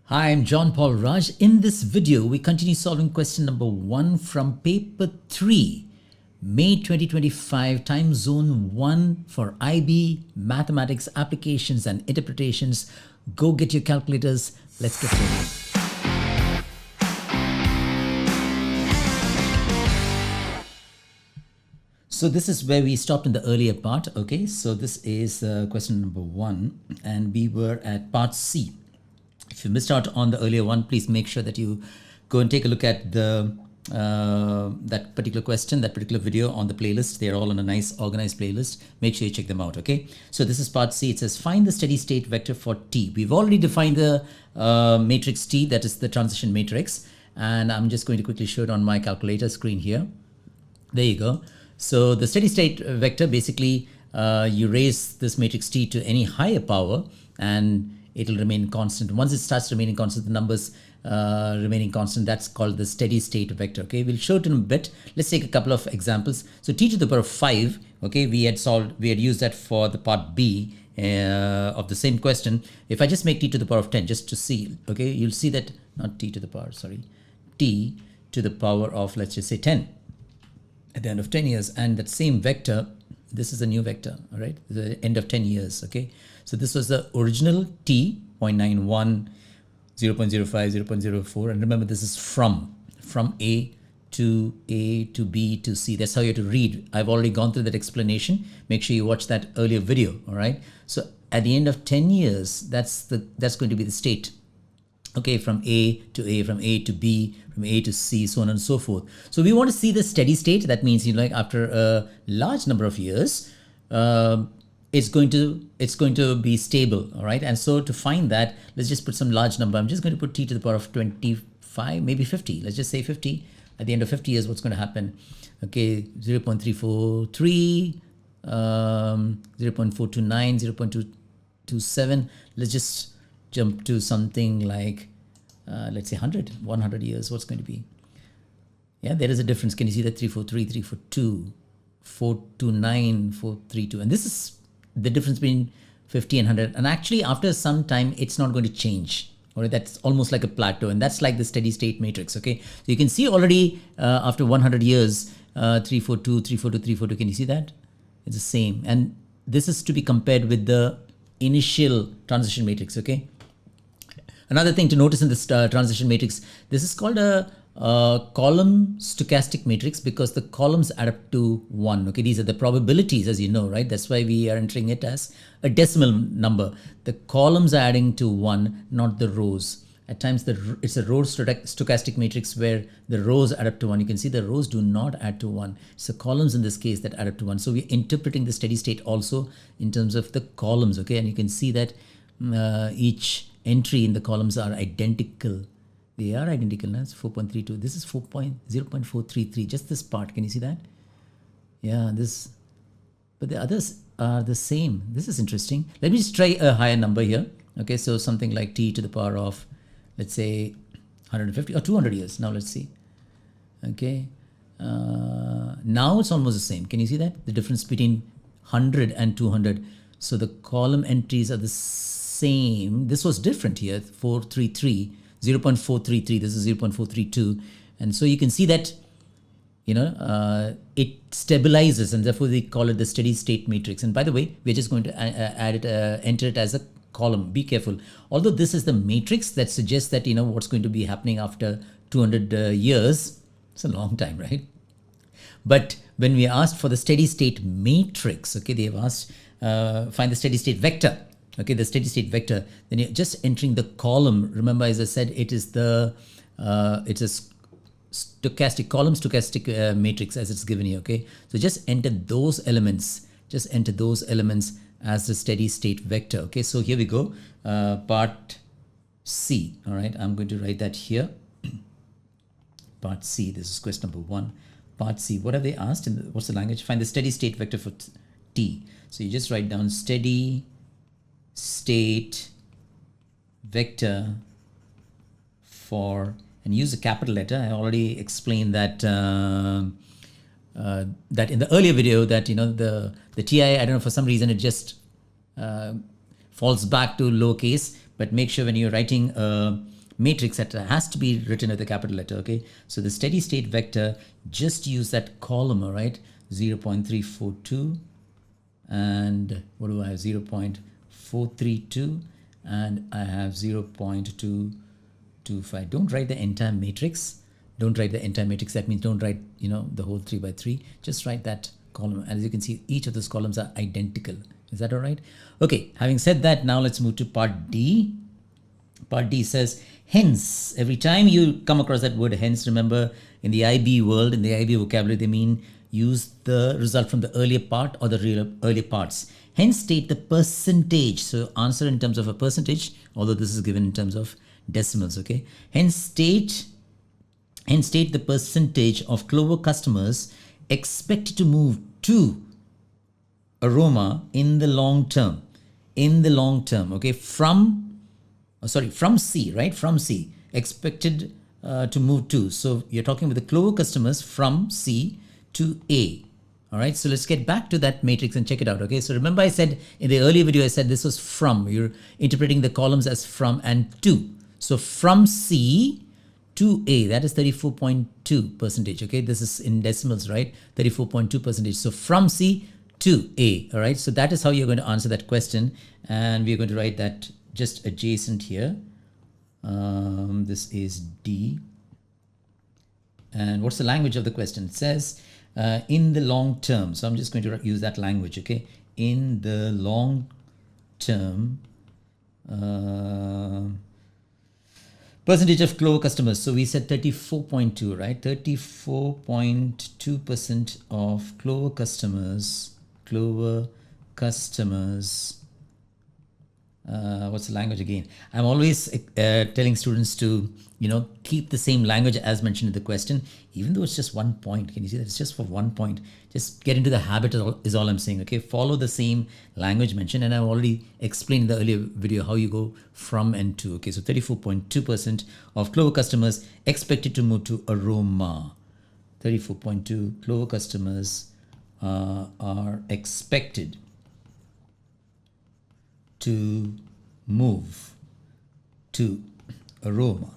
Hi, I'm John Paul Raj. In this video, we continue solving question number 1 from paper 3, May 2025, time zone 1 for IB, mathematics, applications and interpretations. Go get your calculators. Let's get ready. So this is where we stopped in the earlier part. Okay, so this is question number 1 and we were at part C. If you missed out on the earlier one, please make sure that you go and take a look at the that particular question, that particular video on the playlist. They're all on a nice organized playlist. Make sure you check them out, okay? So this is part C. It says find the steady state vector for T. We've already defined the matrix T, that is the transition matrix. And I'm just going to quickly show it on my calculator screen here. There you go. So the steady state vector, basically you raise this matrix T to any higher power and it'll remain constant. Once it starts remaining constant, the numbers remaining constant, that's called the steady state vector. Okay, we'll show it in a bit. Let's take a couple of examples. So t to the power of 5, okay, we had used that for the part B of the same question. If I just make t to the power of 10, just to see, okay, you'll see that, not t to the power, sorry, t to the power of, let's just say 10 at the end of 10 years. And that same vector, this is a new vector, all right, the end of 10 years, okay. So this was the original t, 0.91, 0.05, 0.04. And remember, this is from A to B to C. That's how you have to read. I've already gone through that explanation. Make sure you watch that earlier video, all right. So at the end of 10 years, that's going to be the state. Okay, from A to A, from A to B, from A to C, so on and so forth. So we want to see the steady state. That means, you know, like after a large number of years, it's going to be stable, all right. And so to find that, let's just put some large number. I'm just going to put t to the power of 25, maybe 50. Let's just say 50. At the end of 50 years, what's going to happen? Okay, 0.343, 0.429, 0.227. Let's just jump to something like, let's say 100 years. What's going to be? Yeah, there is a difference. Can you see that? 343, 342, 429, 432. And this is the difference between 50 and 100. And actually, after some time, it's not going to change. All right, that's almost like a plateau. And that's like the steady state matrix. Okay, so you can see already after 100 years, 342, 342, 342. Can you see that? It's the same. And this is to be compared with the initial transition matrix. Okay. Another thing to notice in this transition matrix, this is called a column stochastic matrix because the columns add up to 1. Okay, these are the probabilities, as you know, right? That's why we are entering it as a decimal number. The columns are adding to 1, not the rows. At times, it's a row stochastic matrix where the rows add up to 1. You can see the rows do not add to 1. It's the columns in this case that add up to 1. So we're interpreting the steady state also in terms of the columns. Okay, and you can see that each entry in the columns are identical. They are identical. That's 4.32. This is 0.433. Just this part. Can you see that? Yeah, this. But the others are the same. This is interesting. Let me just try a higher number here. Okay, so something like t to the power of, let's say, 150 or 200 years. Now let's see. Okay. Now it's almost the same. Can you see that? The difference between 100 and 200. So the column entries are the same. This was different here. 433. 0.433, this is 0.432, and so you can see that, you know, it stabilizes, and therefore we call it the steady state matrix. And by the way, we're just going to enter it as a column. Be careful. Although this is the matrix that suggests that, you know, what's going to be happening after 200 years. It's a long time, right? But when we asked for the steady state matrix, okay, they have asked find the steady state vector. Okay, the steady state vector, then you're just entering the column. Remember, as I said, it is it's a stochastic matrix as it's given here. Okay, so just enter those elements. Just enter those elements as the steady state vector. Okay, so here we go. Part C. All right, I'm going to write that here. Part C. This is question number 1. Part C. What have they asked? What's the language? Find the steady state vector for T. So you just write down steady state vector for, and use a capital letter. I already explained that that in the earlier video, that, you know, the TI, I don't know, for some reason it just falls back to lowercase, but make sure when you're writing matrix that has to be written with a capital letter, okay? So the steady state vector, just use that column, all right? 0.342 and what do I have? 0.432 and I have 0.225. Don't write the entire matrix. Don't write the entire matrix. That means don't write, you know, the whole 3 by 3. Just write that column. As you can see, each of those columns are identical. Is that all right? Okay, having said that, now let's move to part D. Part D says, hence. Every time you come across that word hence, remember in the IB world, in the IB vocabulary, they mean use the result from the earlier part or the earlier parts. Hence state the percentage. So answer in terms of a percentage, although this is given in terms of decimals, okay? Hence state the percentage of Clover customers expected to move to Aroma in the long term. In the long term, okay? From C, right? From C, expected to move to. So you're talking with the Clover customers from C to A. All right, so let's get back to that matrix and check it out, okay? So remember I said in the earlier video, I said this was from. You're interpreting the columns as from and to. So from C to A, that is 34.2%, okay? This is in decimals, right? 34.2%. So from C to A, all right? So that is how you're going to answer that question. And we're going to write that just adjacent here. This is D. And what's the language of the question? It says in the long term. So I'm just going to use that language, okay? In the long term, percentage of Clover customers. So we said 34.2, right? 34.2% of Clover customers, what's the language again? I'm always telling students to, you know, keep the same language as mentioned in the question, even though it's just 1 point. Can you see that? It's just for 1 point. Just get into the habit is all I'm saying, okay? Follow the same language mentioned, and I've already explained in the earlier video how you go from and to, okay? So 34.2% of Clover customers expected to move to Aroma. 34.2 Clover customers are expected to move to Aroma.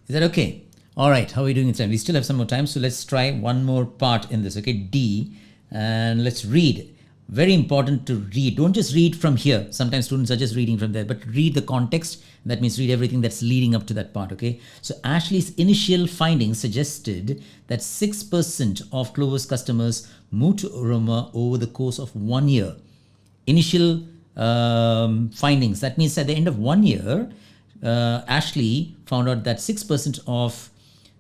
Is that okay? All right, how are we doing in time? We still have some more time, so let's try one more part in this, okay? D, and let's read. Very important to read. Don't just read from here. Sometimes students are just reading from there, but read the context. That means read everything that's leading up to that part, okay? So Ashley's initial findings suggested that 6% of Clover's customers moved to Aroma over the course of 1 year. Initial findings. That means at the end of 1 year, Ashley found out that 6% of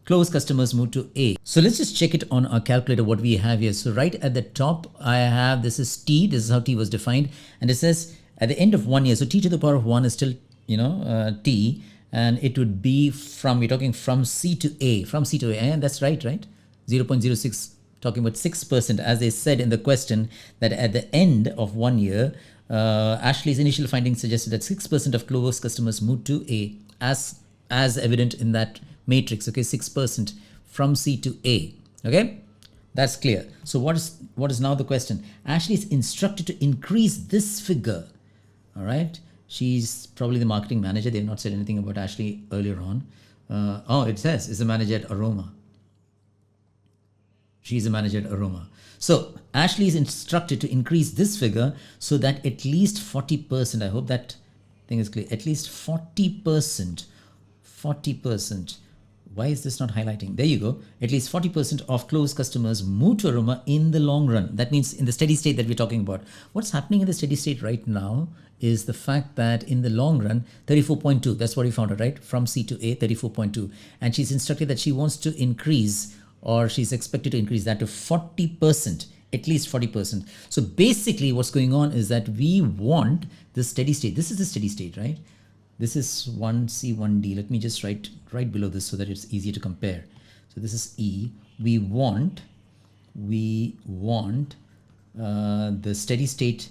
Clover's customers moved to A. So let's just check it on our calculator what we have here. So right at the top, I have, this is T. This is how T was defined. And it says at the end of 1 year, so T to the power of 1 is still, you know, T. And it would be from, we're talking from C to A. From C to A. And that's right, right? 0.06, talking about 6%. As they said in the question, that at the end of 1 year, Ashley's initial findings suggested that 6% of Clover's customers moved to A, as evident in that matrix, okay? 6% from C to A, okay? That's clear. So what is now the question? Ashley is instructed to increase this figure, all right? She's probably the marketing manager. They've not said anything about Ashley earlier on. Oh, it says is the manager at Aroma. She's a manager at Aroma. So Ashley is instructed to increase this figure so that at least 40%, I hope that thing is clear, at least 40%, why is this not highlighting? There you go. At least 40% of Clover's customers move to Aroma in the long run. That means in the steady state that we're talking about. What's happening in the steady state right now is the fact that in the long run, 34.2, that's what we found out, right? From C to A, 34.2. And she's instructed that she wants to increase, or she's expected to increase that to 40%, at least 40%. So basically what's going on is that we want the steady state. This is the steady state, right? This is 1C, 1D. Let me just write right below this so that it's easier to compare. So this is E. We want the steady state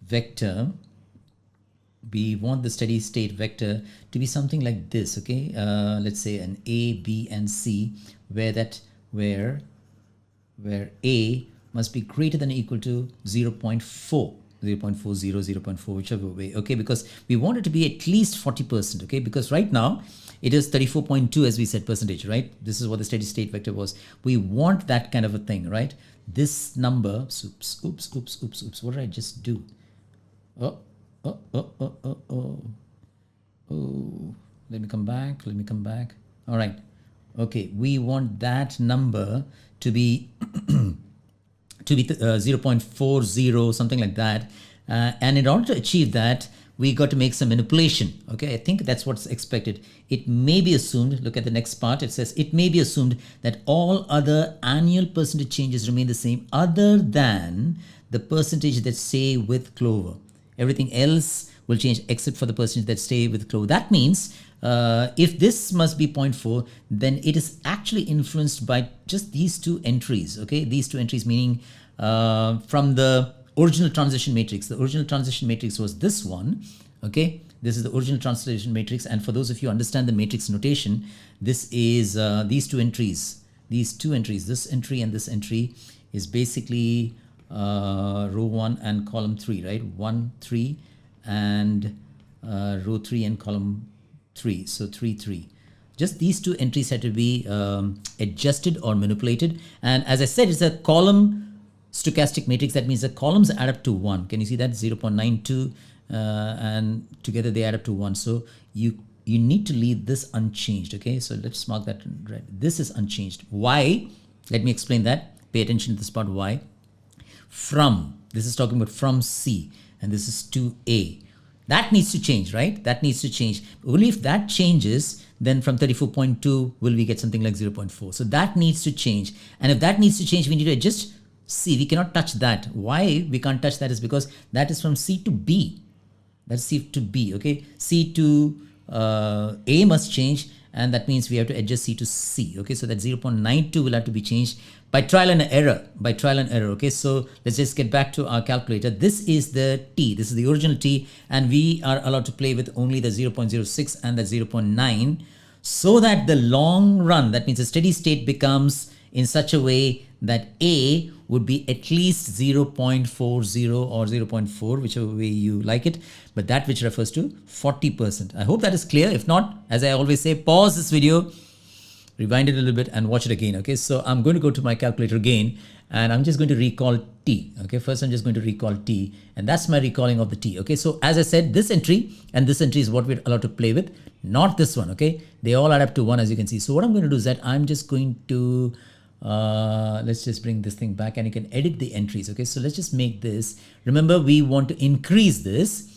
vector. We want the steady state vector to be something like this, okay? Let's say an A, B, and C, where A must be greater than or equal to 0.4, 0.40, 0.4, whichever way, okay, because we want it to be at least 40%, okay, because right now it is 34.2 as we said percentage, right? This is what the steady state vector was. We want that kind of a thing, right? This number, oops, what did I just do? Oh, let me come back. All right, okay, we want that number to be 0.40, something like that. And in order to achieve that, we got to make some manipulation. Okay, I think that's what's expected. It may be assumed, look at the next part, it says it may be assumed that all other annual percentage changes remain the same other than the percentage that stay with Clover. Everything else will change except for the percentage that stay with Clover. That means if this must be 0.4, then it is actually influenced by just these two entries, okay? These two entries meaning from the original transition matrix. The original transition matrix was this one, okay? This is the original transition matrix, and for those of you who understand the matrix notation, this is these two entries. These two entries, this entry and this entry, is basically row 1 and column 3, right? 1, 3, and row 3 and column 3, so 3, 3. Just these two entries had to be adjusted or manipulated, and as I said, it's a column stochastic matrix. That means the columns add up to 1. Can you see that? 0.92 and together they add up to 1. So you need to leave this unchanged, okay? So let's mark that red. This is unchanged. Why? Let me explain that. Pay attention to this part. Why? From, this is talking about from C, and this is to A. That needs to change, right? That needs to change. Only if that changes, then from 34.2 will we get something like 0.4. So that needs to change. And if that needs to change, we need to adjust C. We cannot touch that. Why we can't touch that is because that is from C to B. That's C to B, okay? C to A must change, and that means we have to adjust C to C, okay? So that 0.92 will have to be changed by trial and error, okay? So let's just get back to our calculator. This is the T, this is the original T, and we are allowed to play with only the 0.06 and the 0.9, so that the long run, that means the steady state becomes in such a way that A would be at least 0.40 or 0.4, whichever way you like it, but that which refers to 40%. I hope that is clear. If not, as I always say, pause this video, rewind it a little bit and watch it again, okay? So I'm going to go to my calculator again, and I'm just going to recall T, okay? First, I'm just going to recall T, and that's my recalling of the T, okay? So as I said, this entry and this entry is what we're allowed to play with, not this one, okay? They all add up to 1, as you can see. So what I'm going to do is that I'm just going to let's just bring this thing back, and you can edit the entries, okay? So let's just make this, remember we want to increase this,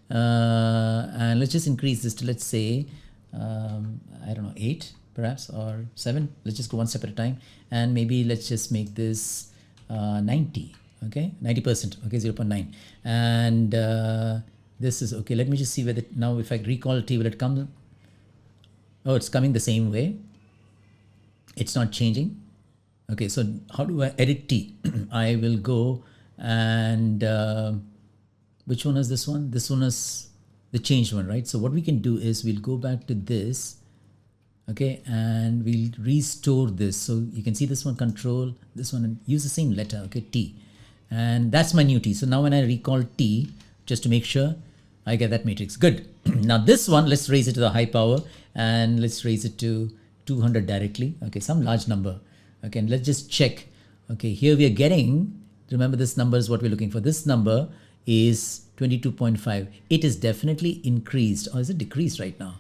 and let's just increase this to, let's say, I don't know, 8 perhaps, or 7. Let's just go one step at a time, and maybe let's just make this 90, okay? 90%, okay, 0.9. And this is, okay, let me just see whether, now if I recall T, will it come? Oh, it's coming the same way. It's not changing. Okay, so how do I edit T? I will go and which one is this one? This one is the changed one, right? So what we can do is we'll go back to this, okay, and we'll restore this. So you can see this one, control, this one, and use the same letter, okay, T. And that's my new T. So now when I recall T, just to make sure I get that matrix. Good. Now this one, let's raise it to the high power, and let's raise it to 200 directly. Okay, some large number. Okay, and let's just check. Okay, here we are getting, remember this number is what we're looking for. This number is 22.5. It is definitely increased, or is it decreased right now?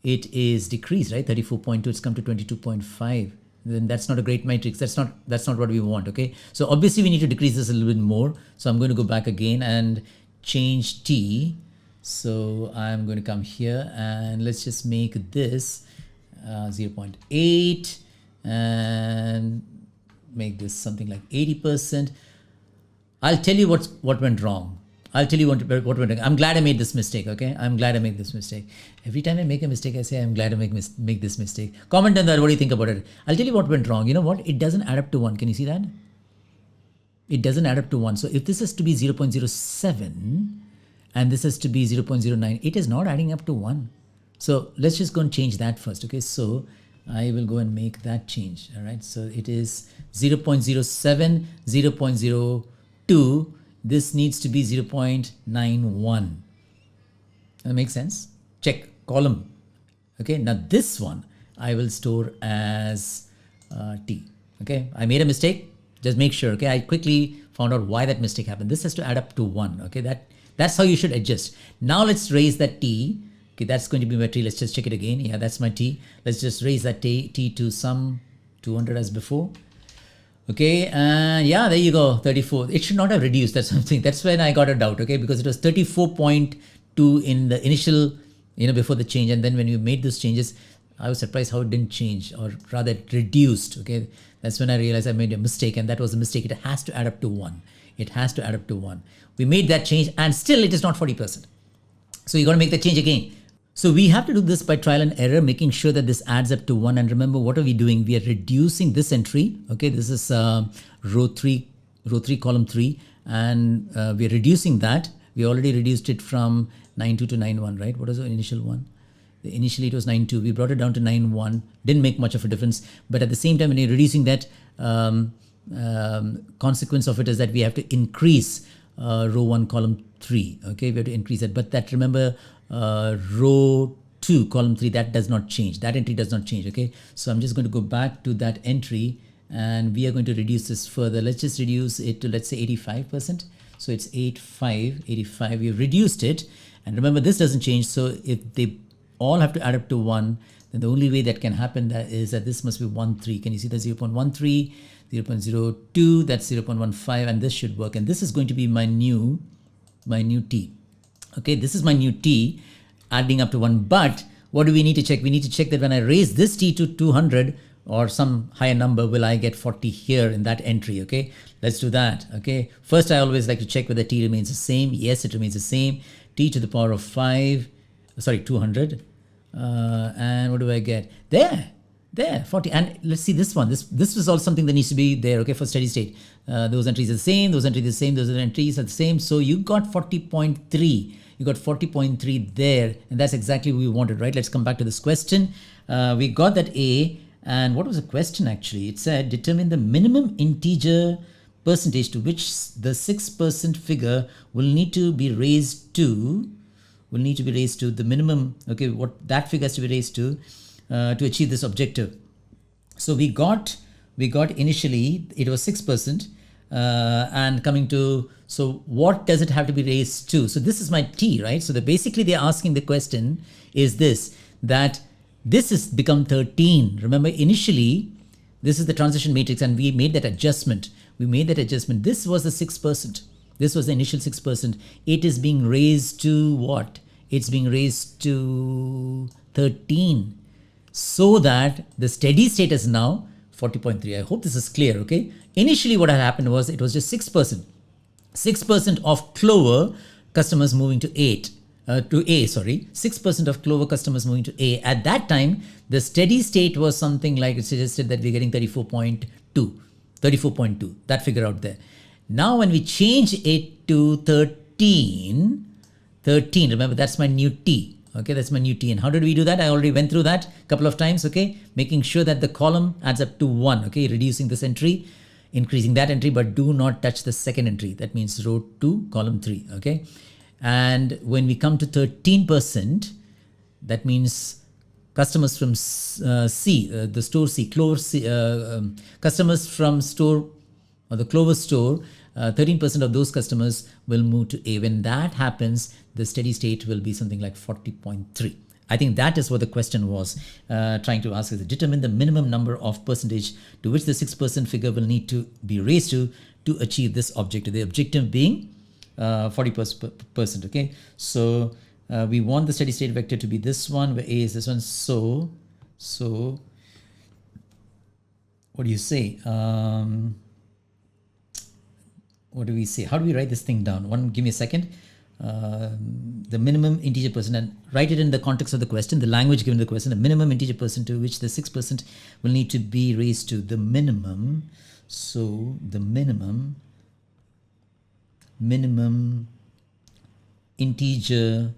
It is decreased, right? 34.2, it's come to 22.5. Then that's not a great matrix. That's not what we want, okay? So obviously we need to decrease this a little bit more. So I'm going to go back again and change T. So I'm going to come here and let's just make this 0.8 and make this something like 80%. I'll tell you what went wrong. I'll tell you what went wrong. I'm glad I made this mistake, okay? I'm glad I made this mistake. Every time I make a mistake, I say I'm glad I make this mistake. Comment on that. What do you think about it? I'll tell you what went wrong. You know what? It doesn't add up to 1. Can you see that? It doesn't add up to 1. So if this is to be 0.07 and this is to be 0.09, it is not adding up to 1. So let's just go and change that first, okay? So I will go and make that change, all right? So it is 0.07, 0.02 this needs to be 0.91. That makes sense? Check column. Okay, now this one I will store as T. Okay, I made a mistake. Just make sure. Okay, I quickly found out why that mistake happened. This has to add up to 1. Okay, that's how you should adjust. Now let's raise that T. Okay, that's going to be my T. Let's just check it again. Yeah, that's my T. Let's just raise that T to some 200 as before. Okay, and yeah, there you go, 34. It should not have reduced. That's something. That's when I got a doubt. Okay, because it was 34.2 in the initial, before the change, and then when you made those changes, I was surprised how it didn't change, or rather it reduced. Okay, that's when I realized I made a mistake, and that was a mistake. It has to add up to 1. It has to add up to 1. We made that change, and still it is not 40%. So you got to make the change again. So we have to do this by trial and error, making sure that this adds up to 1. And remember, what are we doing? We are reducing this entry. Okay, this is row 3, column 3, and we are reducing that. We already reduced it from 9.2 to 9.1, right? What was the initial one? Initially it was 9.2. We brought it down to 9.1. Didn't make much of a difference. But at the same time, when you're reducing that, consequence of it is that we have to increase row 1, column 3. Okay, we have to increase that. But that, remember, row 2, column 3, that does not change. That entry does not change. Okay, so I'm just going to go back to that entry, and we are going to reduce this further. Let's just reduce it to, let's say, 85%. So it's 85. We've reduced it, and remember, this doesn't change. So if they all have to add up to 1, then the only way that can happen is that this must be 1.3. Can you see the 0.13, 0.02? That's 0.15, and this should work. And this is going to be my new T. Okay, this is my new T adding up to 1. But what do we need to check? We need to check that when I raise this T to 200 or some higher number, will I get 40 here in that entry? Okay, let's do that. Okay, first I always like to check whether T remains the same. Yes, it remains the same. T to the power of 5, sorry, 200. And what do I get? There, 40. And let's see this one. This was also something that needs to be there, okay, for steady state. Those entries are the same, those entries are the same, those entries are the same. So you got 40.3. You got 40.3 there, and that's exactly what we wanted, right? Let's come back to this question. We got that A, and what was the question actually? It said, determine the minimum integer percentage to which the 6% figure will need to be raised to, the minimum, okay, what that figure has to be raised to achieve this objective. So we got initially, it was 6%, and coming to, so what does it have to be raised to? So this is my T, right? So basically they're asking the question is this, that this has become 13. Remember, initially, this is the transition matrix, and we made that adjustment. This was the 6%. This was the initial 6%. It is being raised to what? It's being raised to 13. So that the steady state is now 40.3. I hope this is clear, okay? Initially what had happened was it was just 6%. 6% of Clover customers moving to 6% of Clover customers moving to A. At that time, the steady state was something like, it suggested that we're getting 34.2, that figure out there. Now when we change it to 13, remember that's my new T. Okay, that's my new T. And how did we do that? I already went through that a couple of times, okay? Making sure that the column adds up to 1, okay? Reducing this entry, increasing that entry, but do not touch the second entry. That means row 2, column 3, okay? And when we come to 13%, that means customers from C, the store C, Clover C, customers from store, or the Clover store, 13% of those customers will move to A. When that happens, the steady state will be something like 40.3. I think that is what the question was trying to ask, is determine the minimum number of percentage to which the 6% figure will need to be raised to achieve this objective. The objective being 40%, okay? So we want the steady state vector to be this one, where A is this one. So what do you say? What do we say? How do we write this thing down? Give me a second. The minimum integer percent, and write it in the context of the question, the language given the question, the minimum integer percent to which the 6% will need to be raised to the minimum. So the minimum integer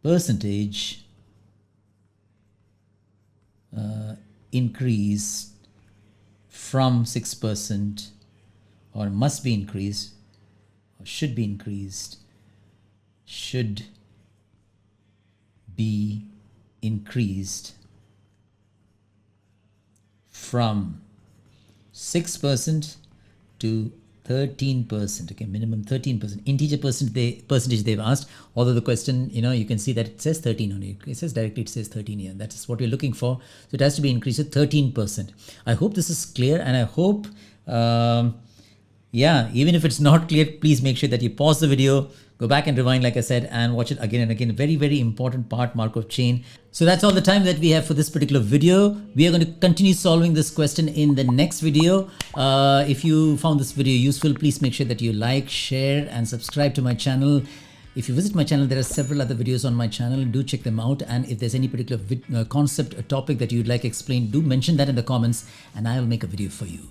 percentage increase from 6%, or must be increased, should be increased. Should be increased from 6% to 13%. Okay, minimum 13%. Integer percentage they've asked. Although the question, you can see that it says 13 on it. It says directly, it says 13 here. That is what we're looking for. So it has to be increased to 13%. I hope this is clear, and I hope, yeah, even if it's not clear, please make sure that you pause the video, go back and rewind, like I said, and watch it again and again. Very, very important part, Markov chain. So that's all the time that we have for this particular video. We are going to continue solving this question in the next video. If you found this video useful, please make sure that you like, share, and subscribe to my channel. If you visit my channel, there are several other videos on my channel. Do check them out. And if there's any particular concept or topic that you'd like explained, do mention that in the comments, and I'll make a video for you.